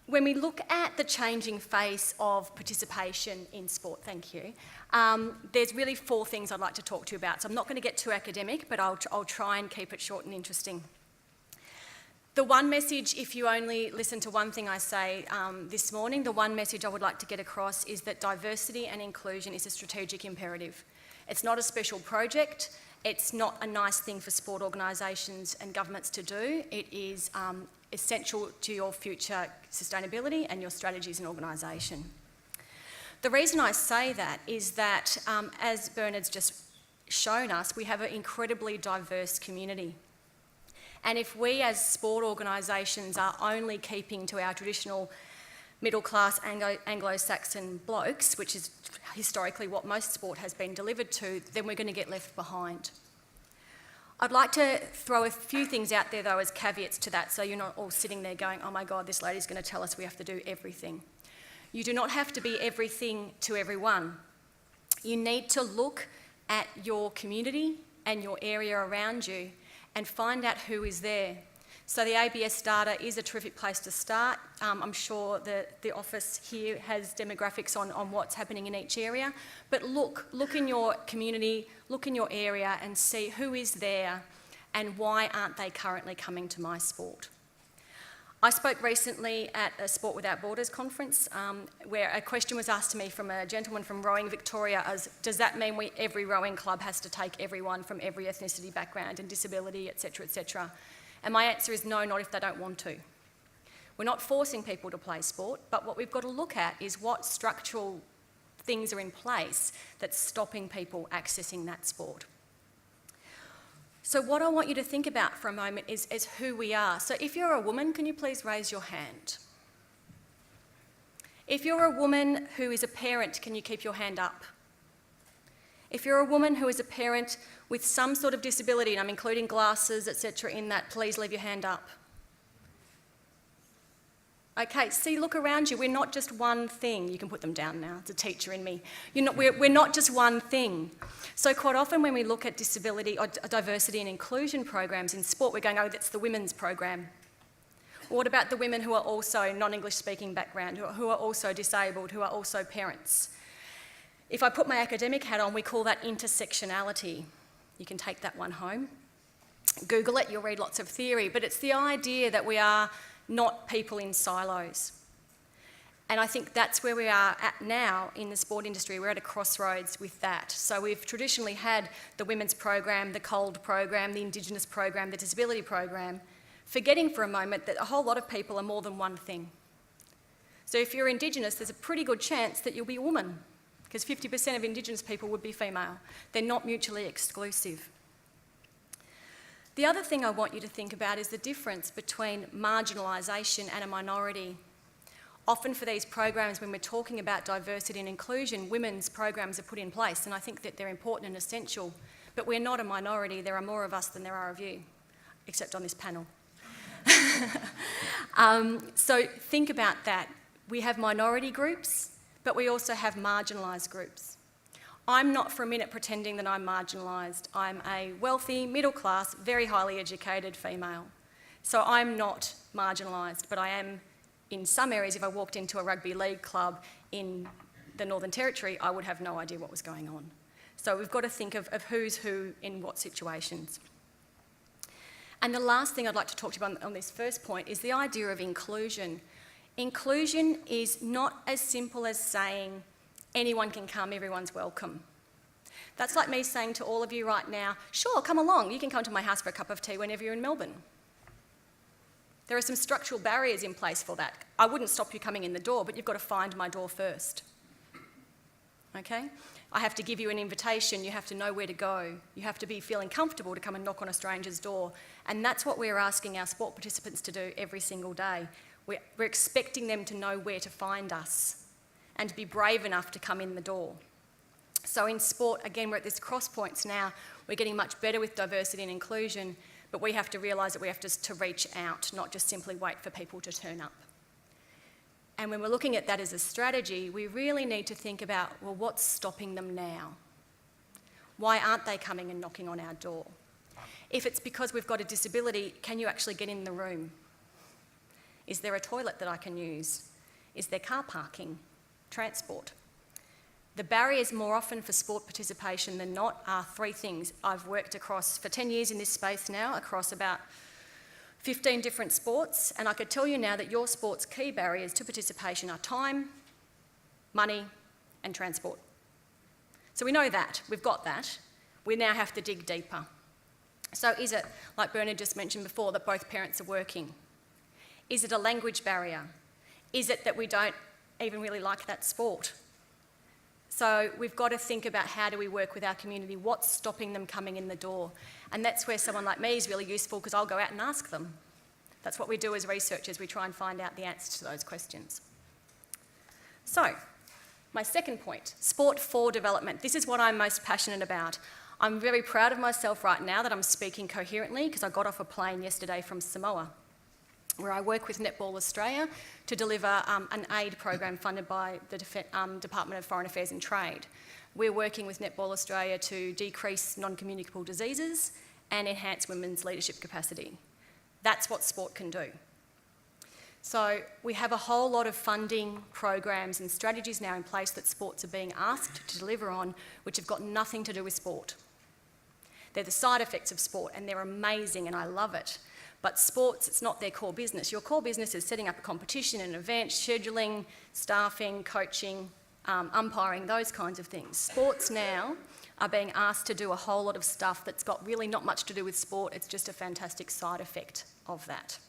when we look at the changing face of participation in sport, there's really 4 things I'd like to talk to you about. So I'm not going to get too academic, but I'll try and keep it short and interesting. The one message, if you only listen to one thing I say this morning, the one message I would like to get across is that diversity and inclusion is a strategic imperative. It's not a special project. It's not a nice thing for sport organisations and governments to do. It is essential to your future sustainability and your strategy as an organisation. The reason I say that is that, as Bernard's just shown us, we have an incredibly diverse community. And if we as sport organisations are only keeping to our traditional middle-class Anglo-Saxon blokes, which is historically what most sport has been delivered to, then we're going to get left behind. I'd like to throw a few things out there, though, as caveats to that, so you're not all sitting there going, oh my God, this lady's going to tell us we have to do everything. You do not have to be everything to everyone. You need to look at your community and your area around you and find out who is there. So the ABS data is a terrific place to start. I'm sure that the office here has demographics on what's happening in each area. But look in your community, look in your area and see who is there and why aren't they currently coming to my sport. I spoke recently at a Sport Without Borders conference where a question was asked to me from a gentleman from Rowing Victoria as, does that mean every rowing club has to take everyone from every ethnicity background and disability, etc., etc.? And my answer is no, not if they don't want to. We're not forcing people to play sport, but what we've got to look at is what structural things are in place that's stopping people accessing that sport. So what I want you to think about for a moment is who we are. So if you're a woman, can you please raise your hand? If you're a woman who is a parent, can you keep your hand up? If you're a woman who is a parent with some sort of disability, and I'm including glasses, etc. in that, please leave your hand up. Okay, see, look around you. We're not just one thing. You can put them down now. It's a teacher in me. We're not just one thing. So quite often when we look at disability or diversity and inclusion programs in sport, we're going, oh, that's the women's program. What about the women who are also non-English speaking background, who are also disabled, who are also parents? If I put my academic hat on, we call that intersectionality. You can take that one home. Google it, you'll read lots of theory, but it's the idea that we are not people in silos. And I think that's where we are at now in the sport industry. We're at a crossroads with that. So we've traditionally had the women's program, the COLD program, the Indigenous program, the disability program, forgetting for a moment that a whole lot of people are more than one thing. So if you're Indigenous, there's a pretty good chance that you'll be a woman, because 50% of Indigenous people would be female. They're not mutually exclusive. The other thing I want you to think about is the difference between marginalisation and a minority. Often for these programs, when we're talking about diversity and inclusion, women's programs are put in place, and I think that they're important and essential, but we're not a minority. There are more of us than there are of you, except on this panel. So think about that. We have minority groups, but we also have marginalised groups. I'm not for a minute pretending that I'm marginalised. I'm a wealthy, middle-class, very highly educated female. So I'm not marginalised, but I am, in some areas, if I walked into a rugby league club in the Northern Territory, I would have no idea what was going on. So we've got to think of who's who in what situations. And the last thing I'd like to talk to you about on this first point is the idea of inclusion. Inclusion is not as simple as saying anyone can come, everyone's welcome. That's like me saying to all of you right now, sure, come along, you can come to my house for a cup of tea whenever you're in Melbourne. There are some structural barriers in place for that. I wouldn't stop you coming in the door, but you've got to find my door first. Okay? I have to give you an invitation, you have to know where to go, you have to be feeling comfortable to come and knock on a stranger's door. And that's what we're asking our sport participants to do every single day. We're expecting them to know where to find us and to be brave enough to come in the door. So in sport, again, we're at this cross points now. We're getting much better with diversity and inclusion, but we have to realise that we have to reach out, not just simply wait for people to turn up. And when we're looking at that as a strategy, we really need to think about, well, what's stopping them now? Why aren't they coming and knocking on our door? If it's because we've got a disability, can you actually get in the room? Is there a toilet that I can use? Is there car parking? Transport? The barriers more often for sport participation than not are three things. I've worked across, for 10 years in this space now, across about 15 different sports, and I could tell you now that your sport's key barriers to participation are time, money, and transport. So we know that, we've got that. We now have to dig deeper. So is it, like Bernard just mentioned before, that both parents are working? Is it a language barrier? Is it that we don't even really like that sport? So we've got to think about how do we work with our community, what's stopping them coming in the door. And that's where someone like me is really useful because I'll go out and ask them. That's what we do as researchers, we try and find out the answers to those questions. So, my second point, sport for development. This is what I'm most passionate about. I'm very proud of myself right now that I'm speaking coherently because I got off a plane yesterday from Samoa, where I work with Netball Australia to deliver an aid program funded by the Department of Foreign Affairs and Trade. We're working with Netball Australia to decrease non-communicable diseases and enhance women's leadership capacity. That's what sport can do. So we have a whole lot of funding programs and strategies now in place that sports are being asked to deliver on, which have got nothing to do with sport. They're the side effects of sport and they're amazing and I love it. But sports, it's not their core business. Your core business is setting up a competition, an event, scheduling, staffing, coaching, umpiring, those kinds of things. Sports now are being asked to do a whole lot of stuff that's got really not much to do with sport. It's just a fantastic side effect of that.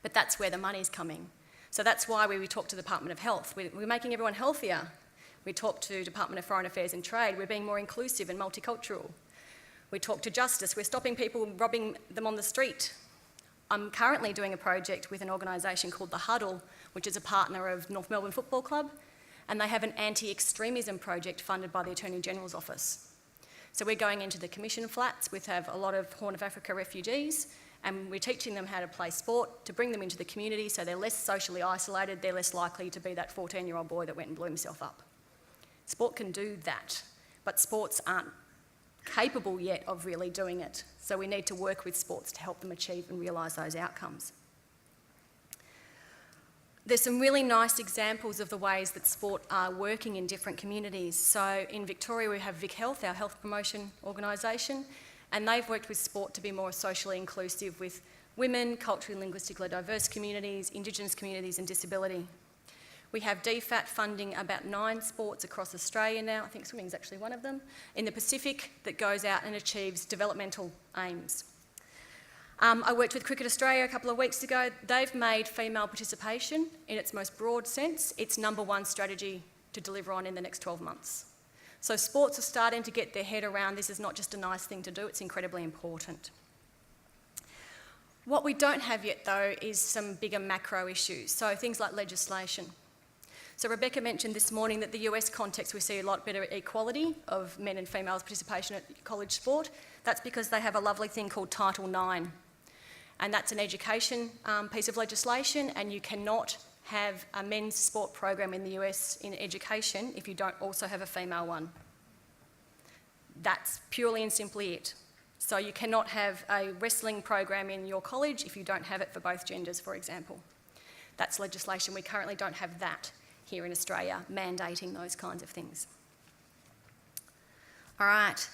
But that's where the money's coming. So that's why we talk to the Department of Health. We're making everyone healthier. We talk to Department of Foreign Affairs and Trade. We're being more inclusive and multicultural. We talk to Justice. We're stopping people robbing them on the street. I'm currently doing a project with an organisation called The Huddle, which is a partner of North Melbourne Football Club, and they have an anti-extremism project funded by the Attorney General's office. So we're going into the commission flats. We have a lot of Horn of Africa refugees, and we're teaching them how to play sport, to bring them into the community so they're less socially isolated, they're less likely to be that 14-year-old boy that went and blew himself up. Sport can do that, but sports aren't capable yet of really doing it. So we need to work with sports to help them achieve and realise those outcomes. There's some really nice examples of the ways that sport are working in different communities. So in Victoria we have Vic Health, our health promotion organisation, and they've worked with sport to be more socially inclusive with women, culturally and linguistically diverse communities, Indigenous communities and disability. We have DFAT funding about 9 sports across Australia now, I think swimming is actually one of them, in the Pacific that goes out and achieves developmental aims. I worked with Cricket Australia a couple of weeks ago. They've made female participation, in its most broad sense, its #1 strategy to deliver on in the next 12 months. So sports are starting to get their head around this is not just a nice thing to do, it's incredibly important. What we don't have yet though is some bigger macro issues, so things like legislation. So Rebecca mentioned this morning that the US context we see a lot better equality of men and females participation at college sport. That's because they have a lovely thing called Title IX. And that's an education piece of legislation, and you cannot have a men's sport program in the US in education if you don't also have a female one. That's purely and simply it. So you cannot have a wrestling program in your college if you don't have it for both genders, for example. That's legislation. We currently don't have that here in Australia, mandating those kinds of things. All right.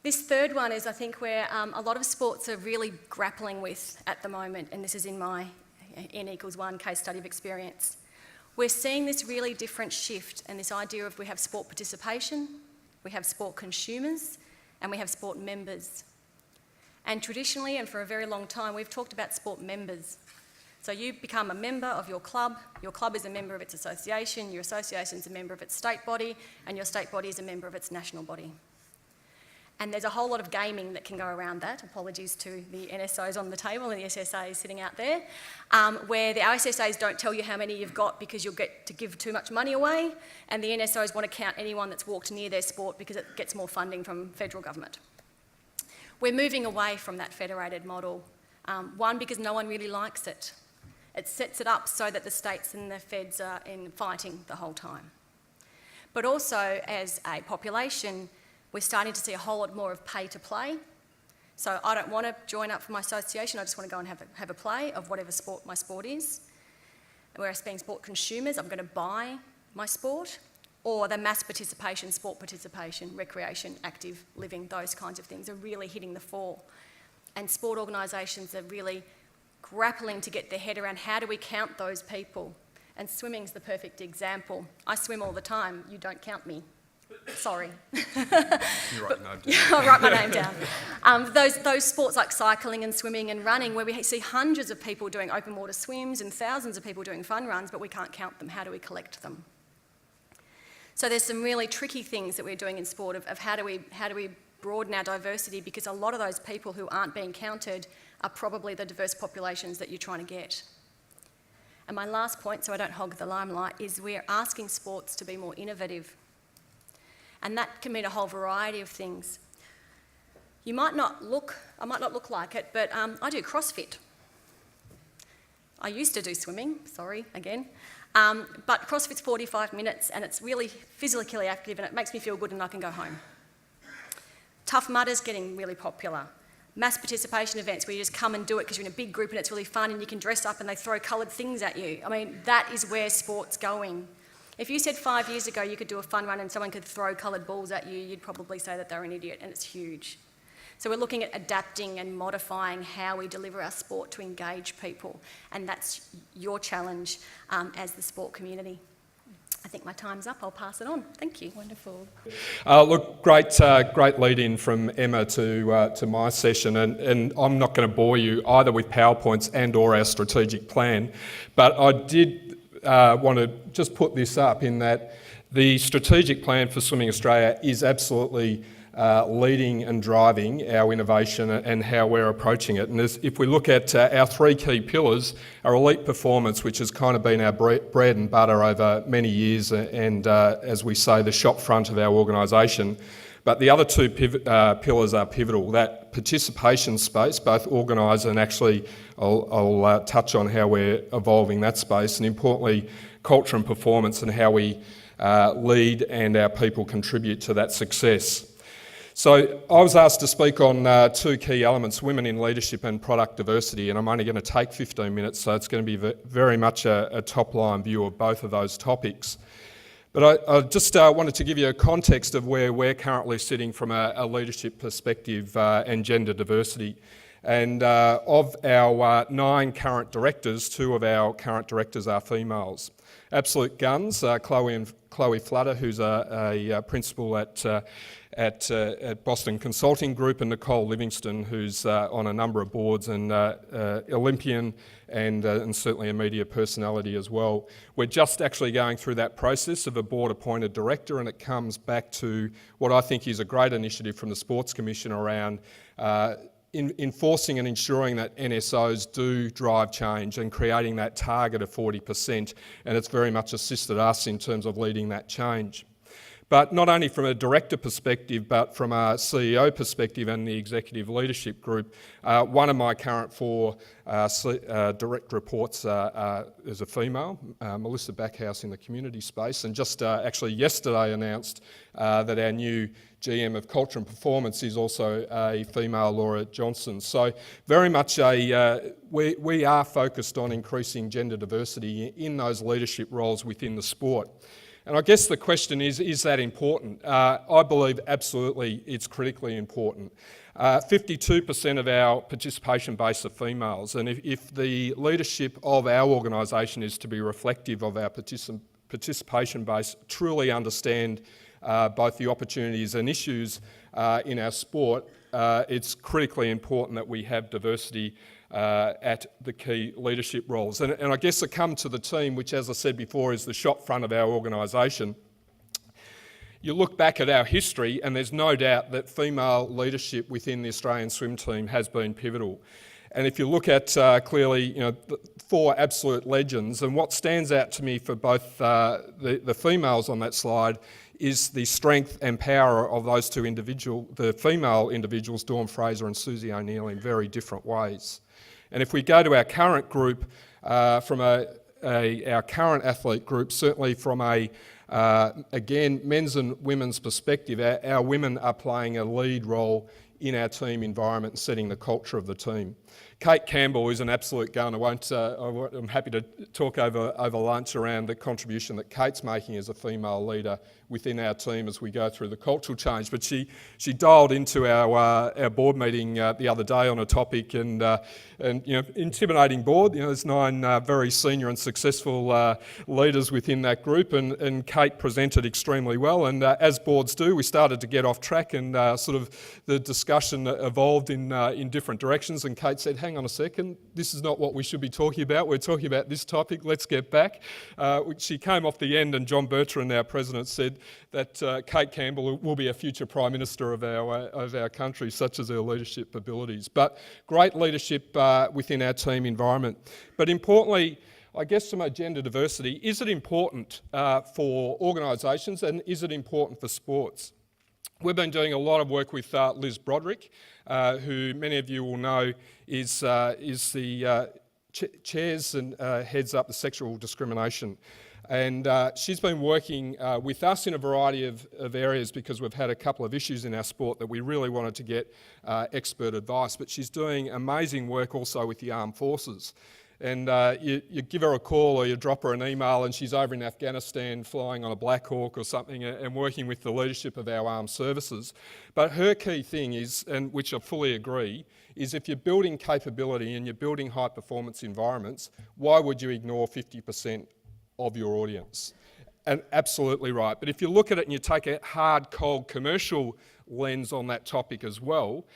This third one is, I think, where a lot of sports are really grappling with at the moment, and this is in my N=1 case study of experience. We're seeing this really different shift and this idea of we have sport participation, we have sport consumers, and we have sport members. And traditionally, and for a very long time, we've talked about sport members. So you become a member of your club is a member of its association, your association is a member of its state body, and your state body is a member of its national body. And there's a whole lot of gaming that can go around that. Apologies to the NSOs on the table and the SSAs sitting out there, where the RSSAs don't tell you how many you've got because you'll get to give too much money away, and the NSOs want to count anyone that's walked near their sport because it gets more funding from federal government. We're moving away from that federated model. One, because no one really likes it. It sets it up so that the states and the feds are fighting the whole time. But also, as a population, we're starting to see a whole lot more of pay to play. So I don't want to join up for my association, I just want to go and have a play of whatever sport my sport is. Whereas being sport consumers, I'm going to buy my sport, or the mass participation, sport participation, recreation, active living, those kinds of things are really hitting the fore. And sport organisations are really grappling to get their head around how do we count those people. And swimming's the perfect example. I swim all the time, you don't count me. Sorry. You write your name down. I'll write my name down. Those sports like cycling and swimming and running, where we see hundreds of people doing open water swims and thousands of people doing fun runs, but we can't count them. How do we collect them? So there's some really tricky things that we're doing in sport of how do we broaden our diversity, because a lot of those people who aren't being counted are probably the diverse populations that you're trying to get. And my last point, so I don't hog the limelight, is we're asking sports to be more innovative. And that can mean a whole variety of things. I might not look like it, but I do CrossFit. I used to do swimming, sorry, again. But CrossFit's 45 minutes and it's really physically active and it makes me feel good and I can go home. Tough Mudder's getting really popular. Mass participation events where you just come and do it because you're in a big group and it's really fun and you can dress up and they throw coloured things at you. I mean, that is where sport's going. If you said 5 years ago you could do a fun run and someone could throw coloured balls at you, you'd probably say that they're an idiot, and it's huge. So we're looking at adapting and modifying how we deliver our sport to engage people, and that's your challenge as the sport community. I think my time's up. I'll pass it on. Thank you. Wonderful. Look, great lead-in from Emma to my session, and I'm not going to bore you either with PowerPoints and or our strategic plan, but I did want to just put this up in that the strategic plan for Swimming Australia is absolutely leading and driving our innovation and how we're approaching it. And if we look at our three key pillars, our elite performance, which has kind of been our bread and butter over many years, and as we say, the shop front of our organisation. But the other two pillars are pivotal. That participation space, both organised and actually I'll touch on how we're evolving that space, and importantly, culture and performance and how we lead and our people contribute to that success. So I was asked to speak on two key elements, women in leadership and product diversity, and I'm only going to take 15 minutes, so it's going to be very much a top-line view of both of those topics. But I just wanted to give you a context of where we're currently sitting from a leadership perspective and gender diversity. And of our 9 current directors, 2 of our current directors are females. Absolute guns, Chloe Flutter, who's a principal at Boston Consulting Group, and Nicole Livingston, who's on a number of boards and Olympian and certainly a media personality as well. We're just actually going through that process of a board-appointed director, and it comes back to what I think is a great initiative from the Sports Commission around enforcing and ensuring that NSOs do drive change and creating that target of 40%, and it's very much assisted us in terms of leading that change. But not only from a director perspective, but from a CEO perspective and the executive leadership group, one of my current 4 direct reports is a female, Melissa Backhouse in the community space, and just actually yesterday announced that our new GM of Culture and Performance is also a female, Laura Johnson. So very much we are focused on increasing gender diversity in those leadership roles within the sport. And I guess the question is that important? I believe absolutely it's critically important. 52% of our participation base are females, and if the leadership of our organisation is to be reflective of our participation base, truly understand both the opportunities and issues in our sport, it's critically important that we have diversity at the key leadership roles. And I guess I come to the team, which, as I said before, is the shop front of our organisation. You look back at our history and there's no doubt that female leadership within the Australian swim team has been pivotal. And if you look at clearly, the 4 absolute legends, and what stands out to me for both the females on that slide is the strength and power of those the female individuals, Dawn Fraser and Susie O'Neill, in very different ways. And if we go to our current group, from our current athlete group, certainly from again, men's and women's perspective, our women are playing a lead role in our team environment and setting the culture of the team. Kate Campbell is an absolute gun. I'm happy to talk over lunch around the contribution that Kate's making as a female leader within our team as we go through the cultural change. But she dialed into our board meeting the other day on a topic, and intimidating board. There's 9 very senior and successful leaders within that group, and Kate presented extremely well. And as boards do, we started to get off track, and sort of the discussion evolved in different directions. And Kate said, "Hang on a second, this is not what we should be talking about. We're talking about this topic. Let's get back." She came off the end, and John Bertrand, our president, said that Kate Campbell will be a future Prime Minister of our country, such as her leadership abilities. But great leadership within our team environment. But importantly, I guess from a gender diversity, is it important for organisations, and is it important for sports? We've been doing a lot of work with Liz Broderick, who many of you will know is the chairs and heads up the sexual discrimination. And she's been working with us in a variety of areas, because we've had a couple of issues in our sport that we really wanted to get expert advice. But she's doing amazing work also with the armed forces. And you give her a call or you drop her an email, and she's over in Afghanistan flying on a Black Hawk or something and working with the leadership of our armed services. But her key thing is, and which I fully agree, is if you're building capability and you're building high performance environments, why would you ignore 50% of your audience? And absolutely right. But if you look at it and you take a hard, cold commercial lens on that topic as well,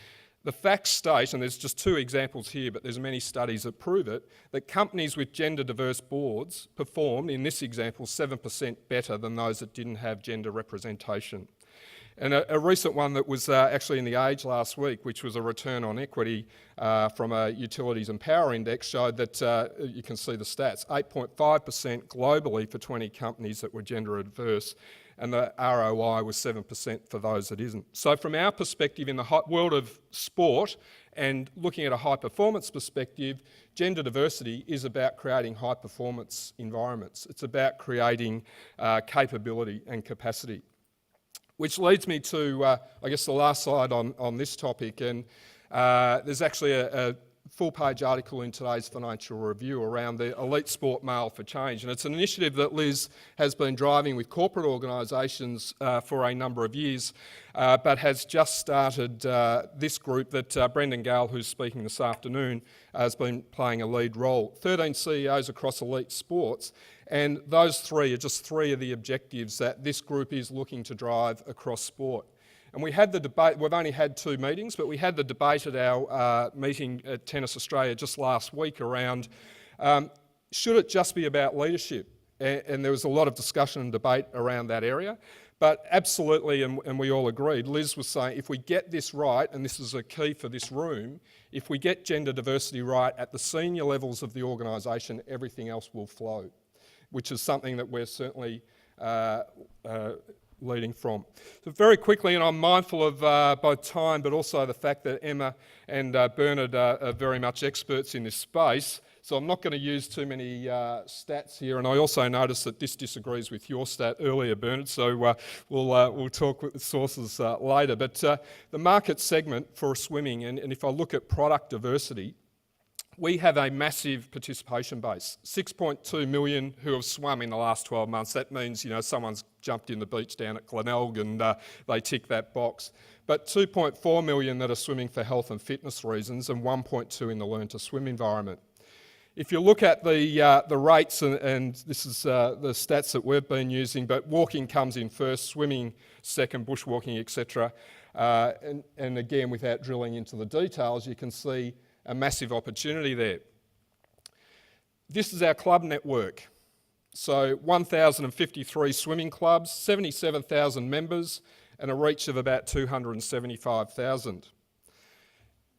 the facts state, and there's just 2 examples here, but there's many studies that prove it, that companies with gender diverse boards performed, in this example, 7% better than those that didn't have gender representation. And a recent one that was actually in The Age last week, which was a return on equity from a utilities and power index, showed that, you can see the stats, 8.5% globally for 20 companies that were gender adverse, and the ROI was 7% for those that isn't. So from our perspective in the world of sport, and looking at a high performance perspective, gender diversity is about creating high performance environments. It's about creating capability and capacity. Which leads me to, I guess, the last slide on this topic. And there's actually a full-page article in today's Financial Review around the Elite Sport Male for Change. And it's an initiative that Liz has been driving with corporate organisations for a number of years, but has just started this group that Brendan Gale, who's speaking this afternoon, has been playing a lead role. 13 CEOs across elite sports. And those 3 are just 3 of the objectives that this group is looking to drive across sport. And we had the debate, we've only had 2 meetings, but we had the debate at our meeting at Tennis Australia just last week around, should it just be about leadership? And there was a lot of discussion and debate around that area. But absolutely, and we all agreed, Liz was saying, if we get this right, and this is a key for this room, if we get gender diversity right at the senior levels of the organisation, everything else will flow, which is something that we're certainly leading from. So very quickly, and I'm mindful of both time, but also the fact that Emma and Bernard are very much experts in this space, so I'm not going to use too many stats here. And I also noticed that this disagrees with your stat earlier, Bernard, so we'll talk with the sources later. But the market segment for swimming, and if I look at product diversity, we have a massive participation base, 6.2 million who have swum in the last 12 months. That means, someone's jumped in the beach down at Glenelg and they tick that box. But 2.4 million that are swimming for health and fitness reasons, and 1.2 in the learn to swim environment. If you look at the rates, and this is the stats that we've been using, but walking comes in first, swimming second, bushwalking, etc. And again, without drilling into the details, you can see a massive opportunity there. This is our club network. So 1,053 swimming clubs, 77,000 members, and a reach of about 275,000.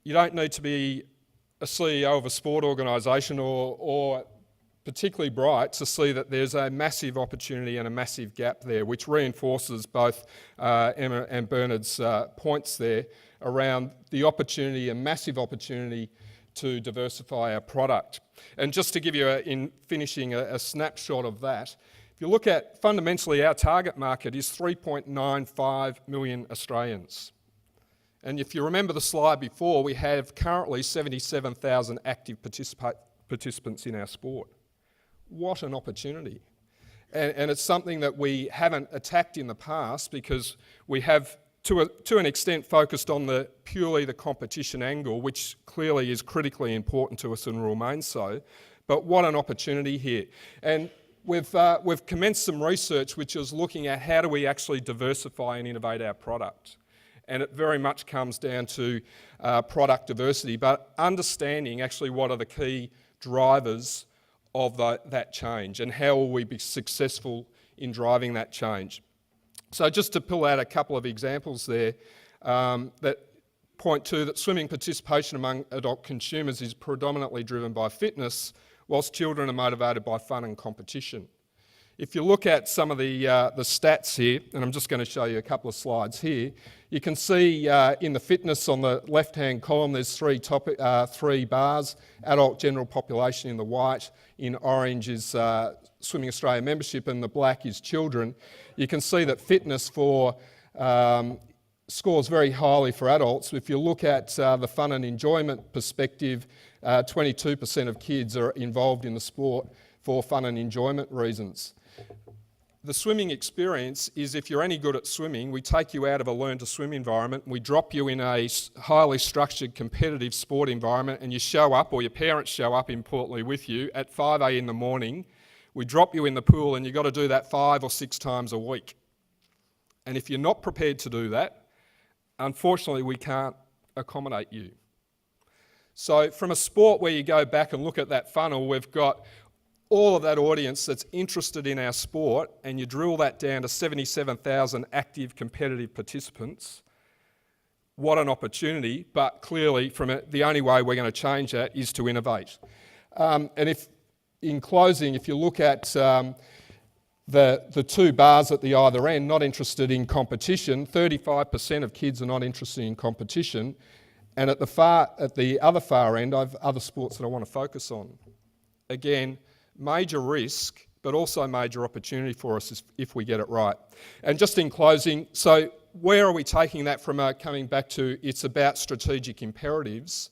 You don't need to be a CEO of a sport organisation or particularly bright to see that there's a massive opportunity and a massive gap there, which reinforces both Emma and Bernard's points there around the opportunity, a massive opportunity to diversify our product. And just to give you, in finishing, a snapshot of that, if you look at fundamentally our target market is 3.95 million Australians. And if you remember the slide before, we have currently 77,000 active participants in our sport. What an opportunity. And it's something that we haven't attacked in the past because we have, to an extent, focused on purely the competition angle, which clearly is critically important to us and will remain so. But what an opportunity here. And we've commenced some research which is looking at how do we actually diversify and innovate our product. And it very much comes down to product diversity, but understanding actually what are the key drivers of that change and how will we be successful in driving that change. So just to pull out a couple of examples there that point to that swimming participation among adult consumers is predominantly driven by fitness, whilst children are motivated by fun and competition. If you look at some of the stats here, and I'm just going to show you a couple of slides here, you can see in the fitness on the left-hand column there's three bars, adult general population in the white, in orange is Swimming Australia membership and the black is children. You can see that fitness scores very highly for adults. If you look at the fun and enjoyment perspective, 22% of kids are involved in the sport for fun and enjoyment reasons. The swimming experience is if you're any good at swimming, we take you out of a learn to swim environment, we drop you in a highly structured competitive sport environment and you show up, or your parents show up importantly with you at 5 a.m. in the morning, we drop you in the pool and you've got to do that 5 or 6 times a week. And if you're not prepared to do that, unfortunately we can't accommodate you. So from a sport where you go back and look at that funnel, we've got all of that audience that's interested in our sport, and you drill that down to 77,000 active competitive participants. What an opportunity, but clearly the only way we're going to change that is to innovate. And in closing, if you look at the two bars at the either end, not interested in competition, 35% of kids are not interested in competition, and at the other far end, I've other sports that I want to focus on. Again, major risk, but also major opportunity for us if we get it right. And just in closing, so where are we taking that from coming back to it's about strategic imperatives,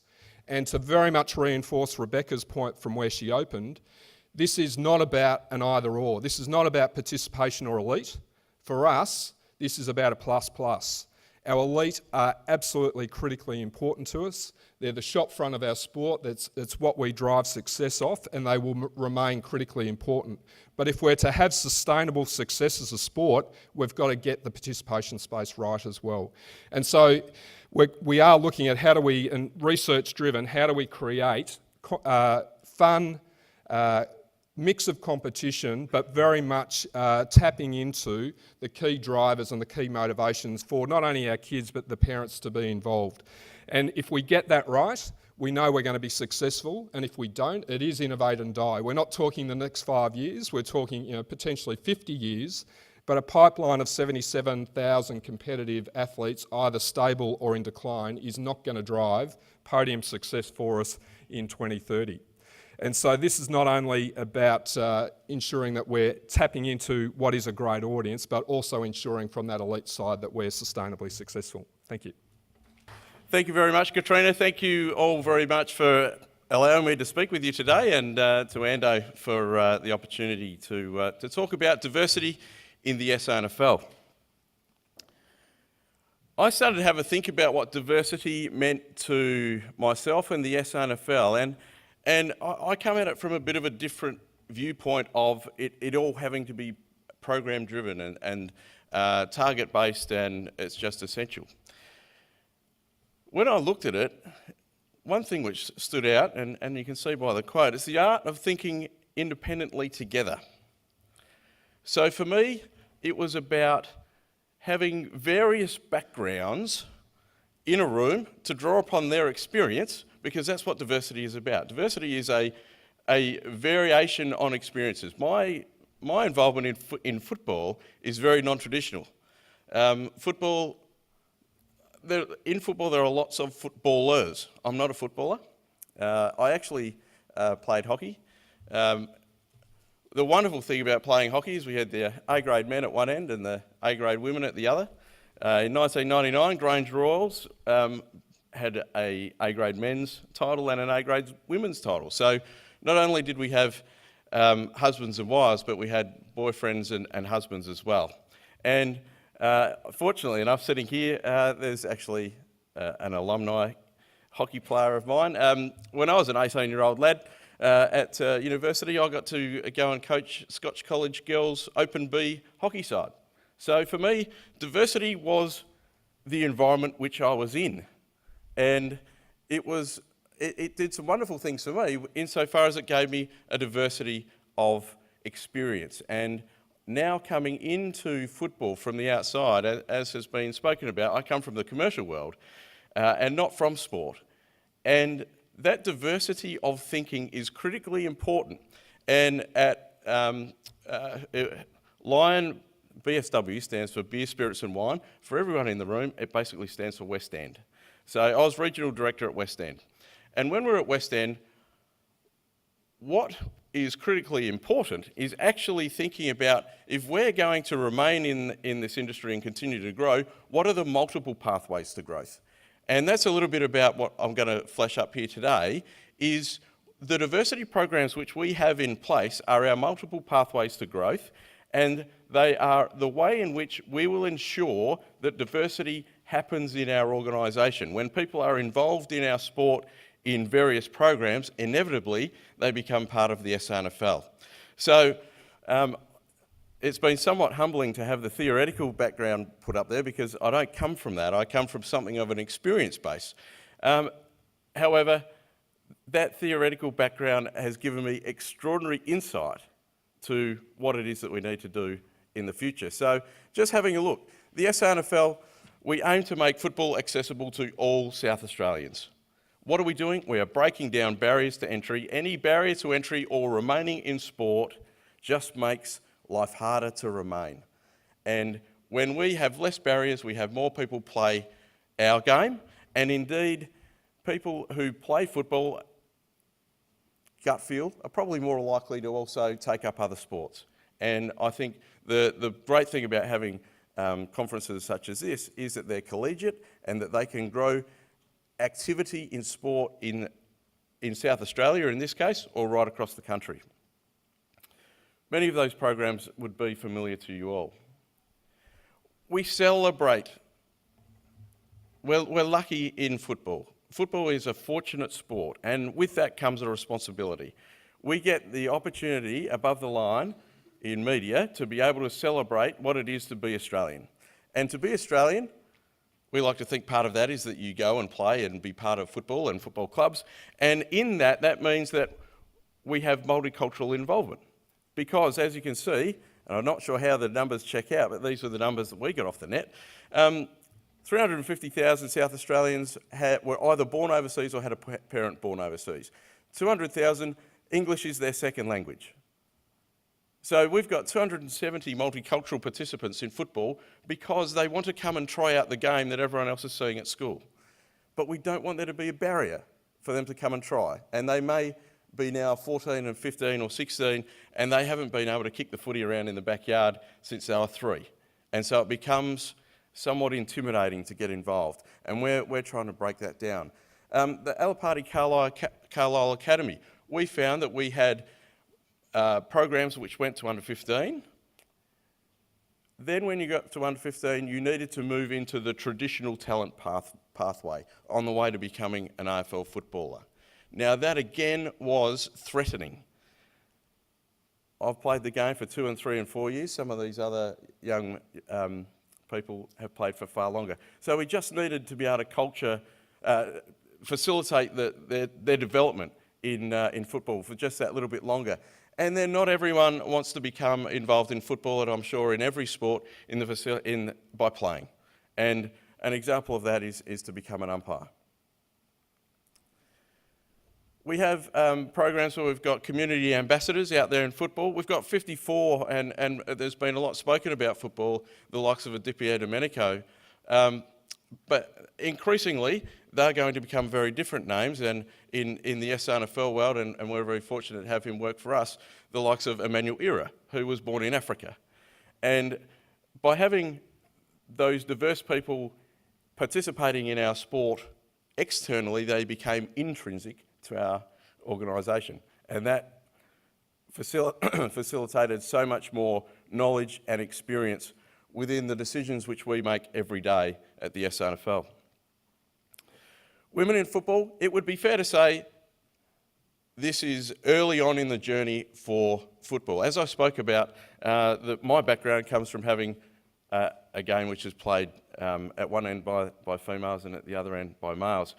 and to very much reinforce Rebecca's point from where she opened, this is not about an either or. This is not about participation or elite. For us, this is about a plus. Our elite are absolutely critically important to us. They're the shop front of our sport. It's what we drive success off, and they will remain critically important. But if we're to have sustainable success as a sport, we've got to get the participation space right as well. And so we are looking at how do we, and research-driven, how do we create fun, mix of competition, but very much tapping into the key drivers and the key motivations for not only our kids but the parents to be involved. And if we get that right, we know we're going to be successful, and if we don't, it is innovate and die. We're not talking the next 5 years, we're talking potentially 50 years, but a pipeline of 77,000 competitive athletes, either stable or in decline, is not going to drive podium success for us in 2030. And so this is not only about ensuring that we're tapping into what is a great audience, but also ensuring from that elite side that we're sustainably successful. Thank you. Thank you very much, Katrina. Thank you all very much for allowing me to speak with you today, and to Ando for the opportunity to talk about diversity in the SANFL. I started to have a think about what diversity meant to myself and the SANFL, and I come at it from a bit of a different viewpoint of it all having to be program-driven and target-based, and it's just essential. When I looked at it, one thing which stood out, and you can see by the quote, is the art of thinking independently together. So for me, it was about having various backgrounds in a room to draw upon their experience, because that's what diversity is about. Diversity is a variation on experiences. My involvement in football is very non-traditional. In football, there are lots of footballers. I'm not a footballer. I actually played hockey. The wonderful thing about playing hockey is we had the A-grade men at one end and the A-grade women at the other. In 1999, Grange Royals had a A-grade men's title and an A-grade women's title. So not only did we have husbands and wives, but we had boyfriends and husbands as well. And fortunately enough, sitting here, there's actually an alumni hockey player of mine. When I was an 18-year-old lad at university, I got to go and coach Scotch College Girls Open B hockey side. So for me, diversity was the environment which I was in. And it did some wonderful things for me insofar as it gave me a diversity of experience. And now coming into football from the outside, as has been spoken about, I come from the commercial world and not from sport. And that diversity of thinking is critically important. And at Lion, BSW stands for Beer, Spirits and Wine. For everyone in the room, it basically stands for West End. So I was regional director at West End. And when we're at West End, what is critically important is actually thinking about, if we're going to remain in this industry and continue to grow, what are the multiple pathways to growth? And that's a little bit about what I'm going to flash up here today, is the diversity programs which we have in place are our multiple pathways to growth, and they are the way in which we will ensure that diversity happens in our organisation. When people are involved in our sport in various programs, inevitably they become part of the SANFL. So it's been somewhat humbling to have the theoretical background put up there, because I don't come from that. I come from something of an experience base. However, that theoretical background has given me extraordinary insight to what it is that we need to do in the future. So just having a look, the SANFL, we aim to make football accessible to all South Australians. What are we doing? We are breaking down barriers to entry. Any barrier to entry or remaining in sport just makes life harder to remain. And when we have less barriers, we have more people play our game. And indeed, people who play football, gut feel, are probably more likely to also take up other sports. And I think the great thing about having conferences such as this is that they're collegiate and that they can grow activity in sport in South Australia, in this case, or right across the country. Many of those programs would be familiar to you all. We celebrate. We're lucky in football. Football is a fortunate sport, and with that comes a responsibility. We get the opportunity above the line in media to be able to celebrate what it is to be Australian. And to be Australian, we like to think part of that is that you go and play and be part of football and football clubs. And in that, that means that we have multicultural involvement. Because, as you can see, and I'm not sure how the numbers check out, but these are the numbers that we got off the net, 350,000 South Australians were either born overseas or had a parent born overseas. 200,000, English is their second language. So we've got 270 multicultural participants in football because they want to come and try out the game that everyone else is seeing at school. But we don't want there to be a barrier for them to come and try. And they may be now 14 and 15 or 16, and they haven't been able to kick the footy around in the backyard since they were 3. And so it becomes somewhat intimidating to get involved. And we're trying to break that down. The Alipati Carlisle Academy, we found that we had programs which went to under 15. Then when you got to under 15, you needed to move into the traditional talent pathway on the way to becoming an AFL footballer. Now that again was threatening. I've played the game for 2 and 3 and 4 years. Some of these other young people have played for far longer. So we just needed to be able to facilitate their development in football for just that little bit longer. And then not everyone wants to become involved in football, and I'm sure in every sport by playing. And an example of that is to become an umpire. We have programs where we've got community ambassadors out there in football. We've got 54, and there's been a lot spoken about football, the likes of Adipia Domenico. But increasingly, they're going to become very different names, and in the SANFL world, and we're very fortunate to have him work for us, the likes of Emmanuel Ira, who was born in Africa. And by having those diverse people participating in our sport externally, they became intrinsic to our organisation. And that facilitated so much more knowledge and experience within the decisions which we make every day at the SANFL. Women in football, it would be fair to say this is early on in the journey for football. As I spoke about, my background comes from having a game which is played at one end by females and at the other end by males.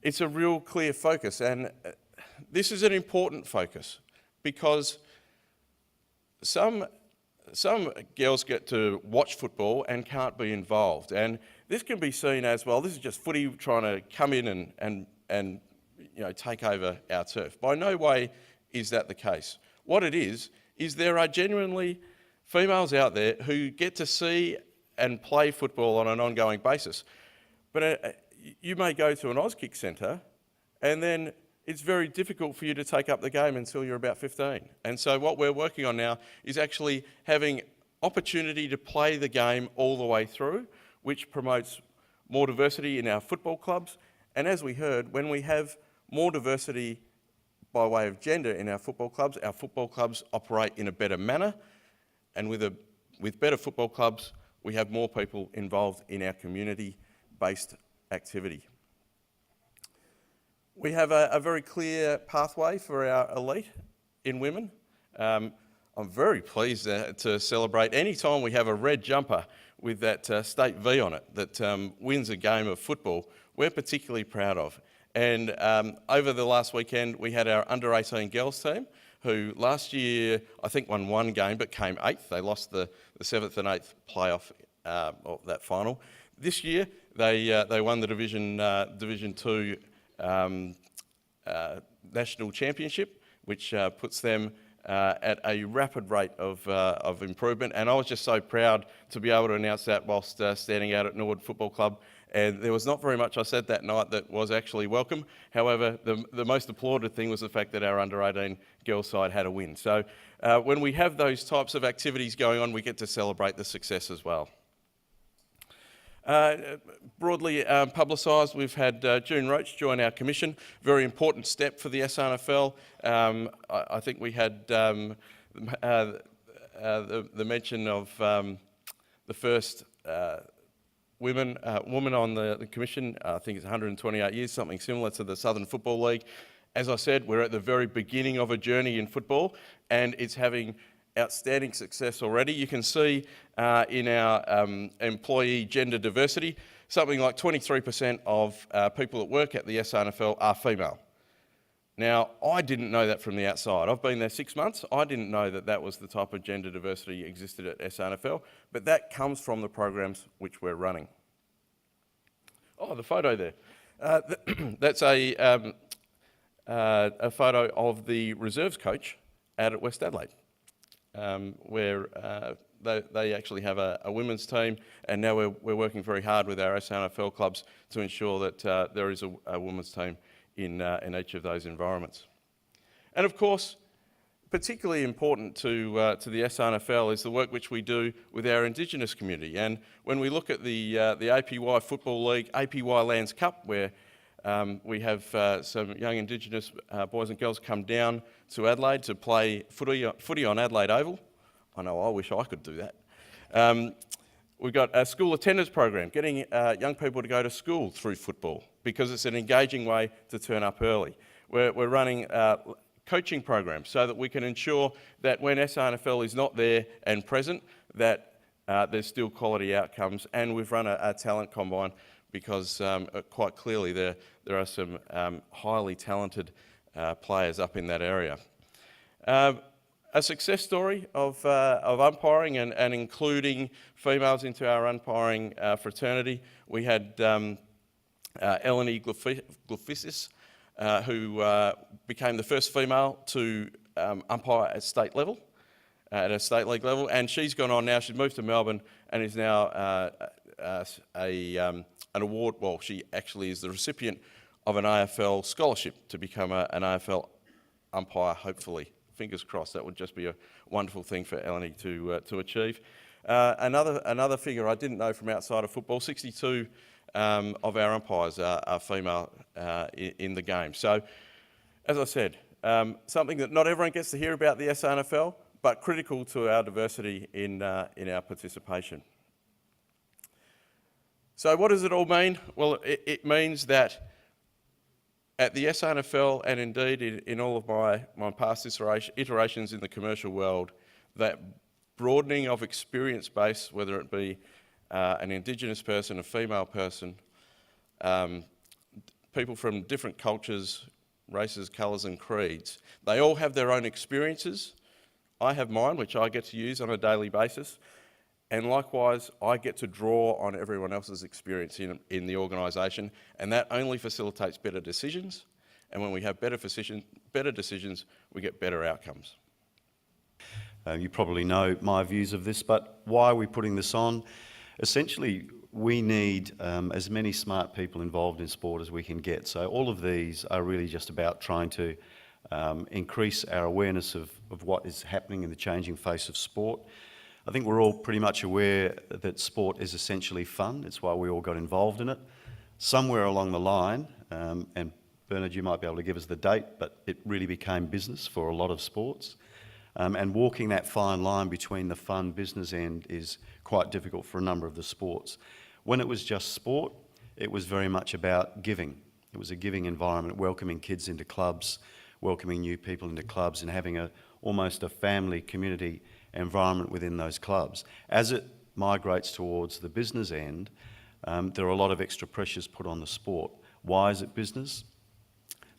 It's a real clear focus, and this is an important focus because some girls get to watch football and can't be involved, and this can be seen as, well, this is just footy trying to come in and take over our turf. By no way is that the case. What it is there are genuinely females out there who get to see and play football on an ongoing basis. But you may go to an Auskick centre and then it's very difficult for you to take up the game until you're about 15. And so what we're working on now is actually having opportunity to play the game all the way through, which promotes more diversity in our football clubs. And as we heard, when we have more diversity by way of gender in our football clubs operate in a better manner, and with better football clubs, we have more people involved in our community-based activity. We have a very clear pathway for our elite in women. I'm very pleased to celebrate any time we have a red jumper with that state V on it that wins a game of football. We're particularly proud of. And over the last weekend, we had our under-18 girls team, who last year, I think, won one game but came 8th. They lost the 7th and 8th playoff of that final. This year, they won the Division 2 National Championship, which puts them at a rapid rate of improvement. And I was just so proud to be able to announce that whilst standing out at Norwood Football Club. And there was not very much I said that night that was actually welcome. However, the most applauded thing was the fact that our under-18 girls side had a win. So when we have those types of activities going on, we get to celebrate the success as well. Broadly publicised, we've had June Roach join our commission. Very important step for the SANFL. I think we had the mention of the first woman on the commission. I think it's 128 years, something similar to the Southern Football League. As I said, we're at the very beginning of a journey in football, and it's having outstanding success already. You can see in our employee gender diversity, something like 23% of people that work at the SANFL are female. Now, I didn't know that from the outside. I've been there 6 months. I didn't know that that was the type of gender diversity existed at SANFL, but that comes from the programs which we're running. Oh, the photo there. That's a photo of the reserves coach out at West Adelaide, where they actually have a women's team, and now we're working very hard with our SANFL clubs to ensure that there is a women's team in each of those environments. And of course, particularly important to the SANFL is the work which we do with our Indigenous community. And when we look at the APY Football League, APY Lands Cup, where we have some young Indigenous boys and girls come down to Adelaide to play footy on Adelaide Oval. I know, I wish I could do that. We've got a school attendance program, getting young people to go to school through football because it's an engaging way to turn up early. We're running coaching programs so that we can ensure that when SANFL is not there and present, that there's still quality outcomes. And we've run a talent combine because quite clearly there are some highly talented players up in that area. A success story of umpiring and including females into our umpiring fraternity. We had Eleni Gloufisis, who became the first female to umpire at state level, at a state league level, and she's gone on now. She's moved to Melbourne and is now an award. Well, she actually is the recipient of an AFL scholarship to become an AFL umpire, hopefully. Fingers crossed, that would just be a wonderful thing for Eleni to achieve. Another figure I didn't know from outside of football, 62 of our umpires are female in the game. So, as I said, something that not everyone gets to hear about the SANFL, but critical to our diversity in our participation. So what does it all mean? Well, it means that at the SANFL, and indeed in all of my past iterations in the commercial world, that broadening of experience base, whether it be an Indigenous person, a female person, people from different cultures, races, colours and creeds, they all have their own experiences. I have mine, which I get to use on a daily basis. And likewise, I get to draw on everyone else's experience in the organisation, and that only facilitates better decisions. And when we have better decisions, we get better outcomes. You probably know my views of this, but why are we putting this on? Essentially, we need as many smart people involved in sport as we can get. So all of these are really just about trying to increase our awareness of what is happening in the changing face of sport. I think we're all pretty much aware that sport is essentially fun. It's why we all got involved in it. Somewhere along the line, and Bernard, you might be able to give us the date, but it really became business for a lot of sports. And walking that fine line between the fun business end is quite difficult for a number of the sports. When it was just sport, it was very much about giving. It was a giving environment, welcoming kids into clubs, welcoming new people into clubs, and having almost a family community environment within those clubs. As it migrates towards the business end, there are a lot of extra pressures put on the sport. Why is it business?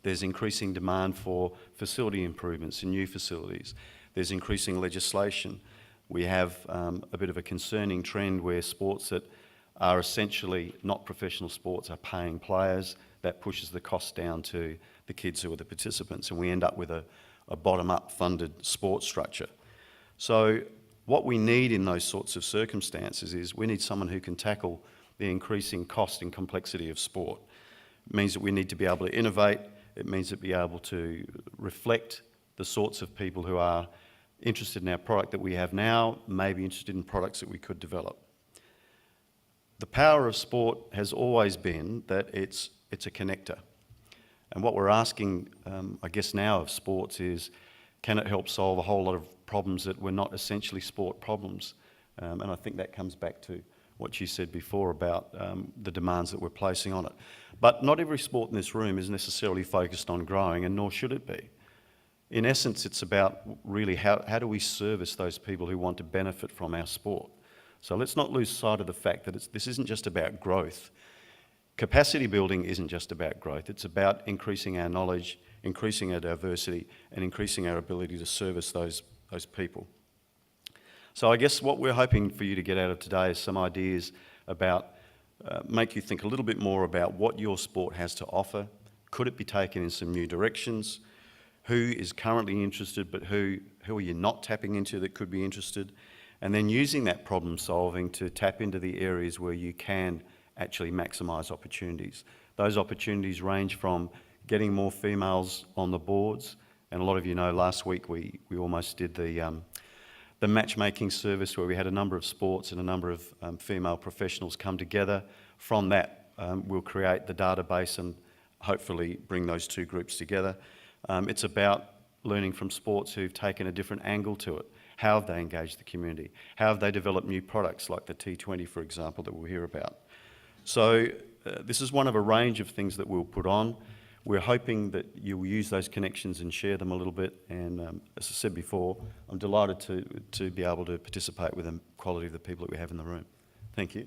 There's increasing demand for facility improvements and new facilities. There's increasing legislation. We have a bit of a concerning trend where sports that are essentially not professional sports are paying players. That pushes the cost down to the kids who are the participants, and we end up with a bottom-up funded sports structure. So what we need in those sorts of circumstances is we need someone who can tackle the increasing cost and complexity of sport. It means that we need to be able to innovate. It means that be able to reflect the sorts of people who are interested in our product that we have now, maybe interested in products that we could develop. The power of sport has always been that it's a connector. And what we're asking, I guess now of sports is, can it help solve a whole lot of problems that were not essentially sport problems? And I think that comes back to what you said before about the demands that we're placing on it. But not every sport in this room is necessarily focused on growing, and nor should it be. In essence, it's about really how do we service those people who want to benefit from our sport. So let's not lose sight of the fact that this isn't just about growth. Capacity building isn't just about growth. It's about increasing our knowledge, increasing our diversity, and increasing our ability to service those people. So I guess what we're hoping for you to get out of today is some ideas about, make you think a little bit more about what your sport has to offer. Could it be taken in some new directions? Who is currently interested, but who are you not tapping into that could be interested? And then using that problem solving to tap into the areas where you can actually maximise opportunities. Those opportunities range from getting more females on the boards, and a lot of you know last week we almost did the matchmaking service where we had a number of sports and a number of female professionals come together. From that, we'll create the database and hopefully bring those two groups together. It's about learning from sports who've taken a different angle to it. How have they engaged the community? How have they developed new products like the T20, for example, that we'll hear about? So this is one of a range of things that we'll put on. We're hoping that you'll use those connections and share them a little bit. And as I said before, I'm delighted to be able to participate with the quality of the people that we have in the room. Thank you.